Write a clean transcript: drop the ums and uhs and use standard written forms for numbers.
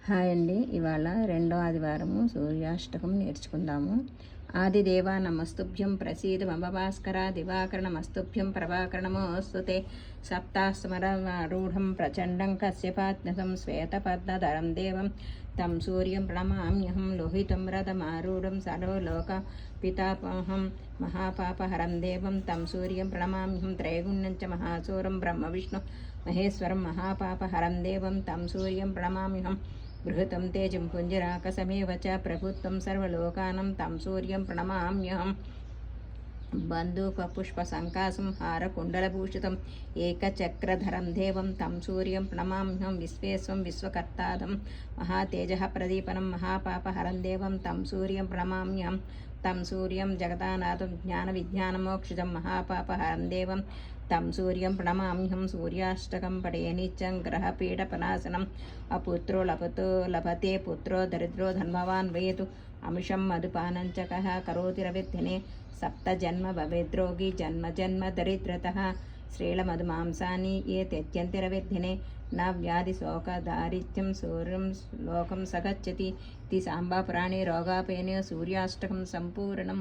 Hi అండి. ఇవాళ రెండో ఆదివారము సూర్యాష్టకం నేర్చుకుందాము. ఆదిదేవా నమస్తుభ్యం ప్రసీద మమ భాస్కర దివాకర నమస్తుభ్యం ప్రభాకరణమోస్తుతే సప్తాస్మరూఢం ప్రచండం కశ్యపాత్మసం శ్వేతపద్మధరం దేవం తం సూర్యం ప్రణమామ్యహం లోహితం రథమారూఢం సర్వలోక పితాపహం మహాపాపహరం దేవం తం సూర్యం ప్రణమామ్యహం త్రైగుణ్యం చ మహాసూరం బ్రహ్మ విష్ణు మహేశ్వరం మహాపాపహరం దేవం తం సూర్యం ప్రణమామ్యహం బృహతం తేజం పుంజరాకసమేవ చ ప్రభుత్వం సర్వలోకానం తం సూర్యం ప్రణమామ్యహం బంధూకపుష్పసంకాసం హారకుండలభూషితం ఏకచక్రధరం దేవం తం సూర్యం ప్రణమామ్యహం విశ్వేశ్వం విశ్వకర్తాదం మహాతేజః ప్రదీపనం మహాపాపహరం దేవం తం సూర్యం ప్రణమామ్యహం తం సూర్యం జగదానాథం జ్ఞానవిజ్ఞానమోక్షితం మహాపాపహరం దేవం తం సూర్యం ప్రణమామ్యహం సూర్యాష్టకం పఠే నిత్యం గ్రహపీడపనాశనం అపుత్రో లభతే పుత్రో దరిద్రో ధన్వవాన్ వేతు అమిషం మధుపానం చ కః కరోతిరవిద్ధినే సప్తజన్మ భవేద్రోగి జన్మ జన్మ దరిద్రతః శ్రీలమధుమాంసాని ఏ త్యజ్యంతిరవిద్ధినే న వ్యాధి శోకదారిత్యం సూర్యం లోకం సగచ్చతి ఇది సాంబాపురాణే రోగాపేనే సూర్యాష్టకం సంపూర్ణం.